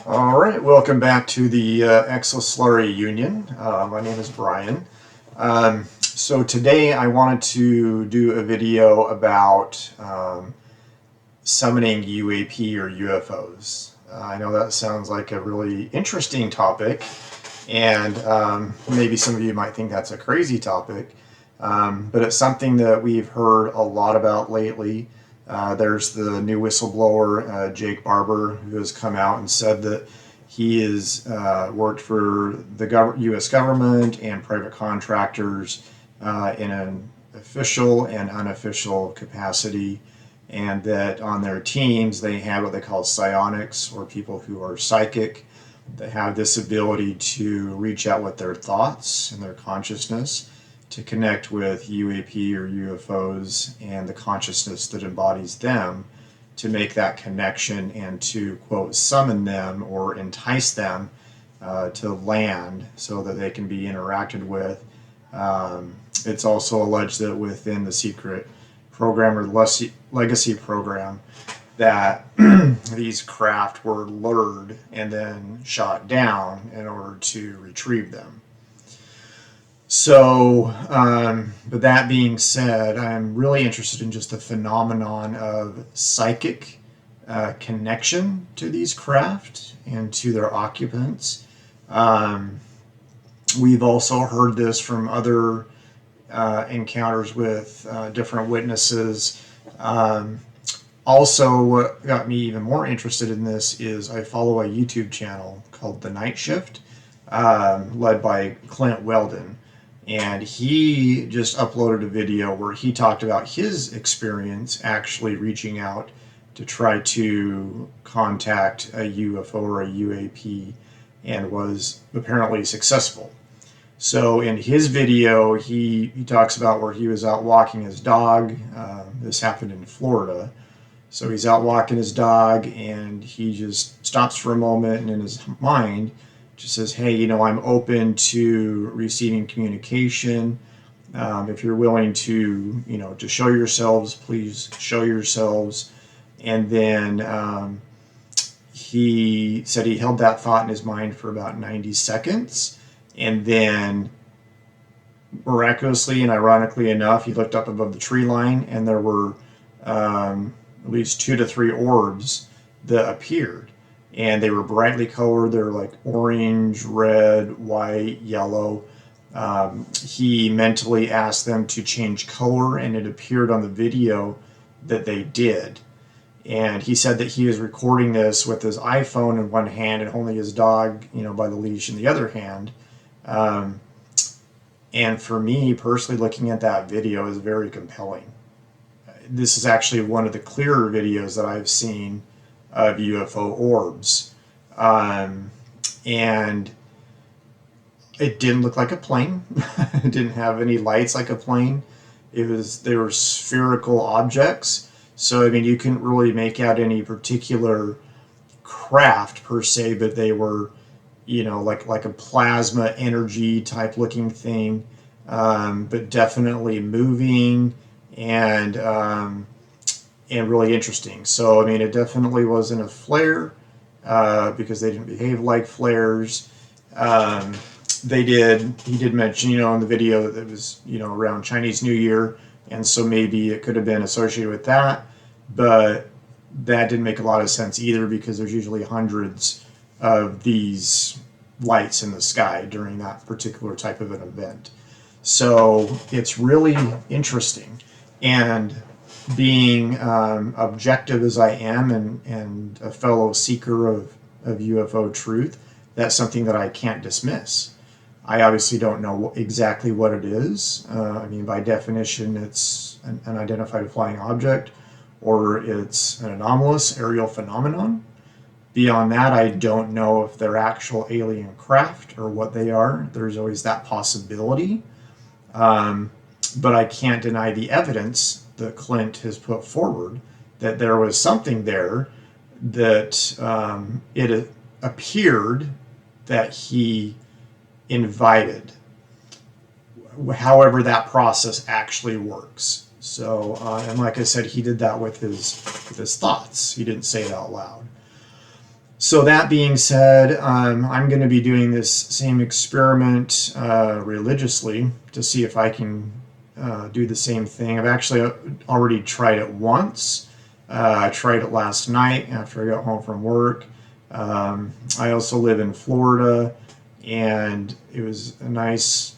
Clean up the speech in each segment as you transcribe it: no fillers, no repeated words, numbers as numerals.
All right, welcome back to the Solaria Union. My name is Brian. So today I wanted to do a video about summoning UAP or UFOs. I know that sounds like a really interesting topic, and maybe some of you might think that's a crazy topic, but it's something that we've heard a lot about lately. There's the new whistleblower, Jake Barber, who has come out and said that he has worked for the U.S. government and private contractors in an official and unofficial capacity, and that on their teams they have what they call psionics, or people who are psychic, that have this ability to reach out with their thoughts and their consciousness to connect with UAP or UFOs and the consciousness that embodies them, to make that connection and to, quote, summon them or entice them to land so that they can be interacted with. It's also alleged that within the secret program or legacy program, that these craft were lured and then shot down in order to retrieve them. So, but that being said, I'm really interested in just the phenomenon of psychic connection to these craft and to their occupants. We've also heard this from other encounters with different witnesses. Also, what got me even more interested in this is I follow a YouTube channel called The Night Shift, led by Clint Weldon. And he just uploaded a video where he talked about his experience actually reaching out to try to contact a UFO or a UAP, and was apparently successful. So in his video, he talks about where he was out walking his dog. This happened in Florida. So he's out walking his dog, and he just stops for a moment, and in his mind just says, hey, you know, I'm open to receiving communication. If you're willing to, you know, to show yourselves, please show yourselves. And then he said he held that thought in his mind for about 90 seconds. And then miraculously and ironically enough, he looked up above the tree line, and there were at least 2 to 3 orbs that appeared. And they were brightly colored. They were like orange, red, white, yellow. He mentally asked them to change color, and it appeared on the video that they did. And he said that he was recording this with his iPhone in one hand and holding his dog, you know, by the leash in the other hand. And for me personally, looking at that video is very compelling. This is actually one of the clearer videos that I've seen of UFO orbs, and it didn't look like a plane. It didn't have any lights like a plane. They were spherical objects, so I mean you couldn't really make out any particular craft per se, but they were, you know, like a plasma energy type looking thing, but definitely moving and really interesting. So, I mean, it definitely wasn't a flare, because they didn't behave like flares. He did mention, you know, in the video that it was, you know, around Chinese New Year, and so maybe it could have been associated with that, but that didn't make a lot of sense either, because there's usually hundreds of these lights in the sky during that particular type of an event. So it's really interesting. And being objective as I am, and a fellow seeker of UFO truth, that's something that I can't dismiss. I obviously don't know exactly what it is. I mean, by definition, it's an unidentified flying object, or it's an anomalous aerial phenomenon. Beyond that, I don't know if they're actual alien craft or what they are. There's always that possibility. But I can't deny the evidence that Clint has put forward, that there was something there, that it appeared that he invited, however that process actually works. So, and like I said, he did that with his thoughts. He didn't say it out loud. So that being said, I'm going to be doing this same experiment religiously to see if I can do the same thing. I've actually already tried it once. I tried it last night after I got home from work. I also live in Florida, and it was a nice,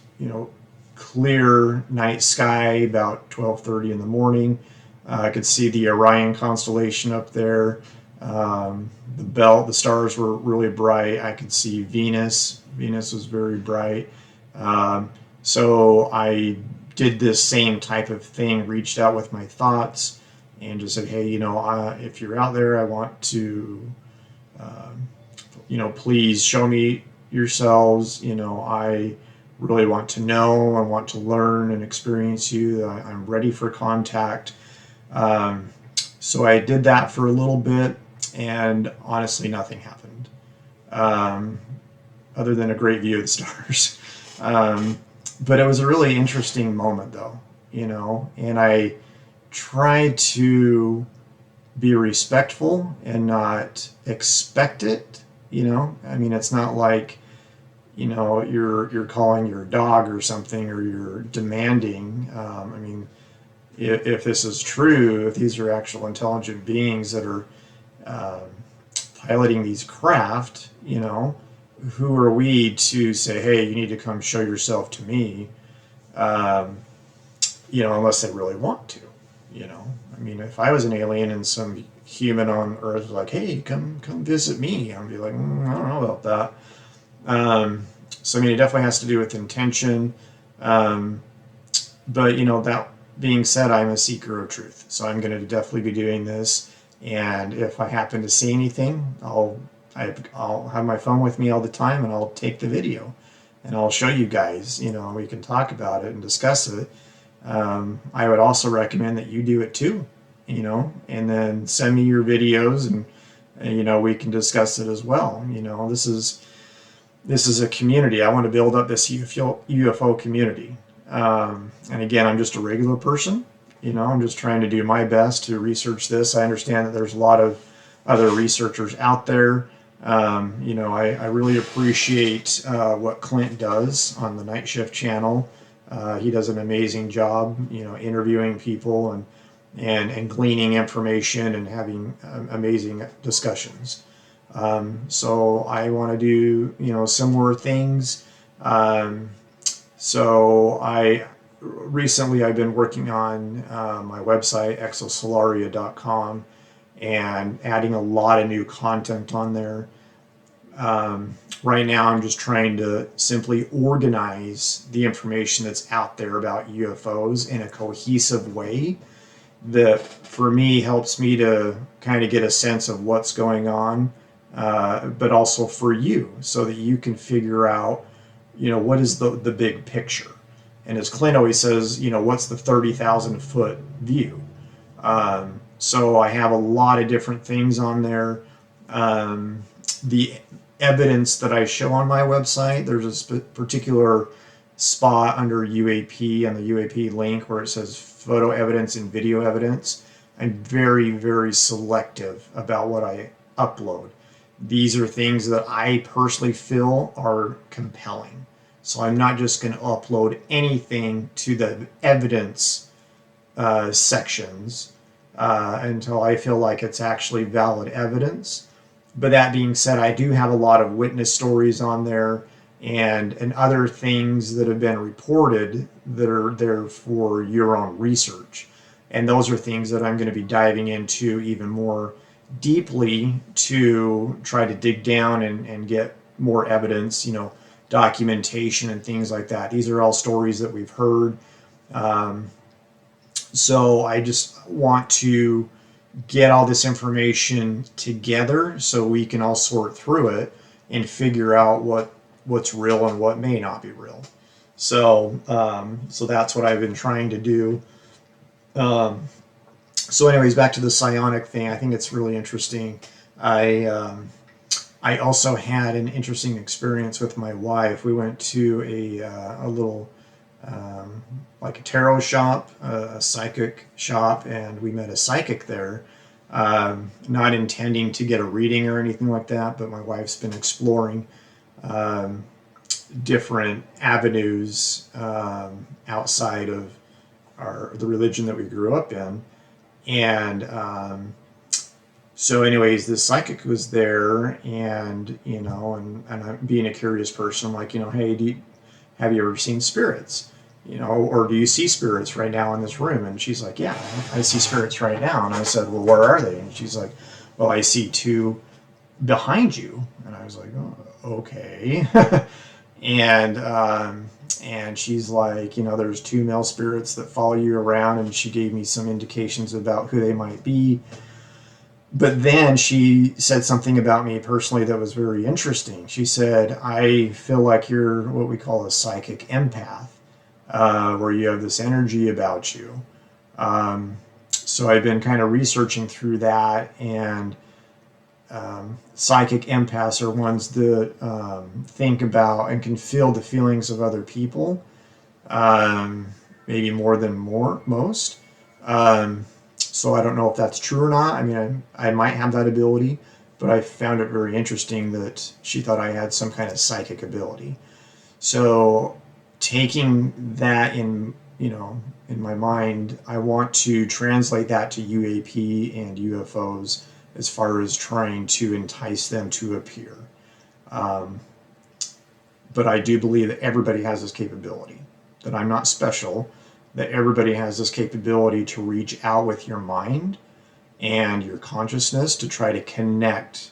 clear night sky about 12:30 in the morning. I could see the Orion constellation up there. The stars were really bright. I could see Venus. Venus was very bright. So I did this same type of thing, reached out with my thoughts, and just said, hey, if you're out there, I want to, please show me yourselves. I really want to know. I want to learn and experience you. I'm ready for contact. So I did that for a little bit, and honestly, nothing happened, other than a great view of the stars. But it was a really interesting moment, though, and I tried to be respectful and not expect it. I mean, it's not like you're calling your dog or something, or you're demanding. I mean, if this is true, if these are actual intelligent beings that are piloting these craft, who are we to say, hey, you need to come show yourself to me, unless they really want to, I mean, if I was an alien and some human on Earth was like, hey, come visit me, I'd be like, I don't know about that. So, I mean, it definitely has to do with intention. But, that being said, I'm a seeker of truth. So I'm going to definitely be doing this. And if I happen to see anything, I'll have my phone with me all the time, and I'll take the video and I'll show you guys, we can talk about it and discuss it. I would also recommend that you do it too, and then send me your videos, and we can discuss it as well. This is a community. I want to build up this UFO community. And again, I'm just a regular person. I'm just trying to do my best to research this. I understand that there's a lot of other researchers out there. I really appreciate what Clint does on the Night Shift channel. He does an amazing job, interviewing people and gleaning information and having amazing discussions. So I want to do, similar things. So recently I've been working on my website, exosolaria.com, and adding a lot of new content on there. Right now I'm just trying to simply organize the information that's out there about UFOs in a cohesive way that, for me, helps me to kind of get a sense of what's going on, but also for you, so that you can figure out, what is the big picture. And as Clint always says, what's the 30,000 foot view? So I have a lot of different things on there. The evidence that I show on my website, there's a particular spot under UAP, on the UAP link, where it says photo evidence and video evidence. I'm very, very selective about what I upload. These are things that I personally feel are compelling. So I'm not just going to upload anything to the evidence sections until I feel like it's actually valid evidence. But that being said, I do have a lot of witness stories on there and other things that have been reported that are there for your own research. And those are things that I'm going to be diving into even more deeply to try to dig down and get more evidence, documentation and things like that. These are all stories that we've heard. So I just want to get all this information together so we can all sort through it and figure out what's real and what may not be real. So that's what I've been trying to do. So anyways, back to the psionic thing. I think it's really interesting. I also had an interesting experience with my wife. We went to a little like a tarot shop, a psychic shop, and we met a psychic there Not intending to get a reading or anything like that, but my wife's been exploring um, different avenues outside of the religion that we grew up in. And so anyways, the psychic was there, and and I'm being a curious person. I'm like, hey, have you ever seen spirits? Or do you see spirits right now in this room? And she's like, yeah, I see spirits right now. And I said, well, where are they? And she's like, well, I see two behind you. And I was like, oh, okay. and and she's like, there's two male spirits that follow you around, and she gave me some indications about who they might be. But then she said something about me personally that was very interesting. She said, I feel like you're what we call a psychic empath, where you have this energy about you. So I've been kind of researching through that, and psychic empaths are ones that think about and can feel the feelings of other people, maybe more than most. So I don't know if that's true or not. I mean, I might have that ability, but I found it very interesting that she thought I had some kind of psychic ability. So taking that in my mind, I want to translate that to UAP and UFOs as far as trying to entice them to appear. But I do believe that everybody has this capability, that I'm not special, that everybody has this capability to reach out with your mind and your consciousness to try to connect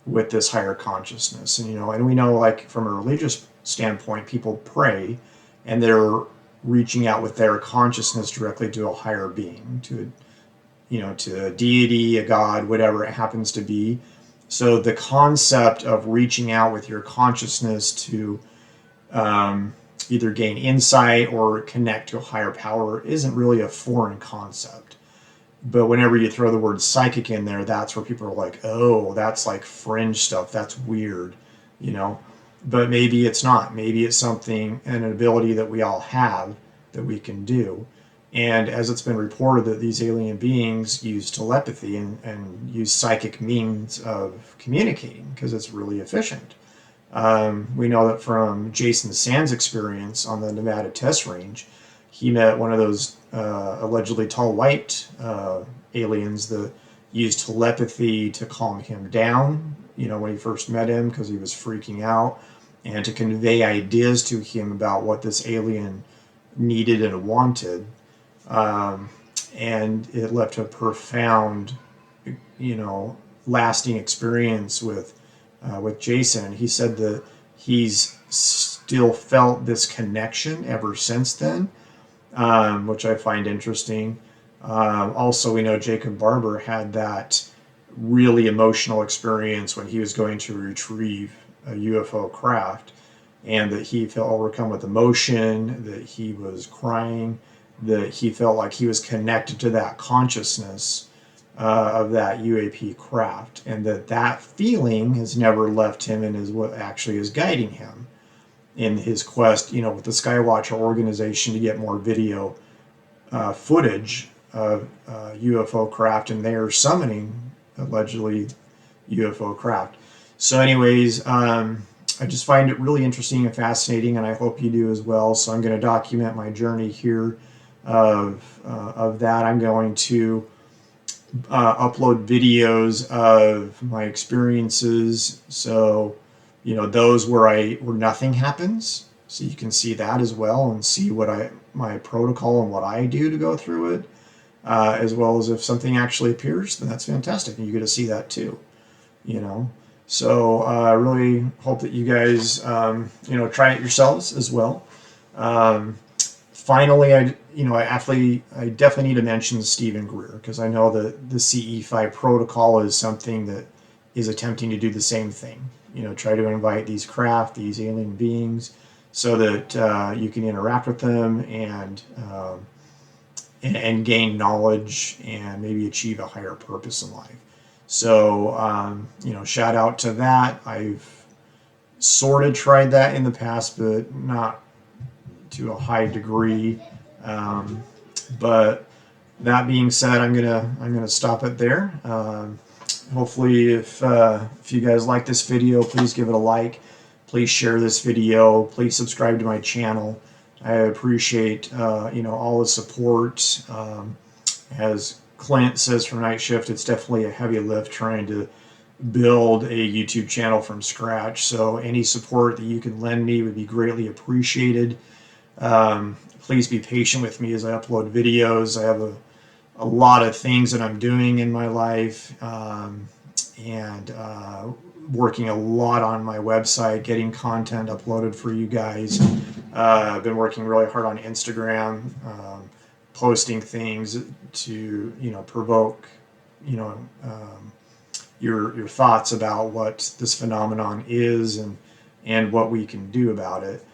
with this higher consciousness. And we know, like, from a religious standpoint, people pray and they're reaching out with their consciousness directly to a higher being, to a deity, a god, whatever it happens to be. So the concept of reaching out with your consciousness to either gain insight or connect to a higher power isn't really a foreign concept. But whenever you throw the word psychic in there, that's where people are like, oh, that's like fringe stuff. That's weird, But maybe it's not. Maybe it's something, an ability that we all have that we can do. And as it's been reported that these alien beings use telepathy and use psychic means of communicating because it's really efficient. We know that from Jason Sand's experience on the Nevada test range, he met one of those allegedly tall white aliens that used telepathy to calm him down, when he first met him because he was freaking out, and to convey ideas to him about what this alien needed and wanted. And it left a profound, lasting experience with Jason. He said that he's still felt this connection ever since then, which I find interesting. Also, we know Jacob Barber had that really emotional experience when he was going to retrieve a UFO craft, and that he felt overcome with emotion, that he was crying, that he felt like he was connected to that consciousness of that UAP craft, and that feeling has never left him and is what actually is guiding him in his quest, with the Skywatcher organization to get more video footage of UFO craft, and they are summoning allegedly UFO craft. So anyways, I just find it really interesting and fascinating, and I hope you do as well. So I'm going to document my journey here of that. I'm going to upload videos of my experiences, so those where nothing happens, so you can see that as well and see what my protocol and what I do to go through it, as well as if something actually appears, then that's fantastic, and you get to see that too. So I really hope that you guys try it yourselves as well. Finally, I definitely need to mention Stephen Greer, because I know that the CE5 protocol is something that is attempting to do the same thing. Try to invite these craft, these alien beings, so that you can interact with them and gain knowledge and maybe achieve a higher purpose in life. So shout out to that. I've sort of tried that in the past, but not to a high degree. But that being said, I'm gonna stop it there. Hopefully, if you guys like this video, please give it a like. Please share this video. Please subscribe to my channel. I appreciate all the support. As Clint says from Night Shift, it's definitely a heavy lift trying to build a YouTube channel from scratch. So any support that you can lend me would be greatly appreciated. Please be patient with me as I upload videos. I have a lot of things that I'm doing in my life, and working a lot on my website, getting content uploaded for you guys. I've been working really hard on Instagram, posting things to provoke your thoughts about what this phenomenon is and what we can do about it.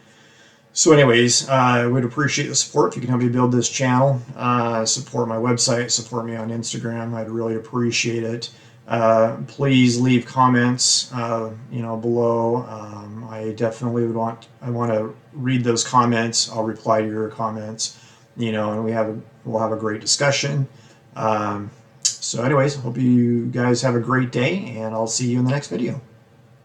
So anyways, I would appreciate the support if you can help me build this channel, support my website, support me on Instagram. I'd really appreciate it. Please leave comments, below. I definitely want to read those comments. I'll reply to your comments, and we'll have a great discussion. So anyways, hope you guys have a great day, and I'll see you in the next video.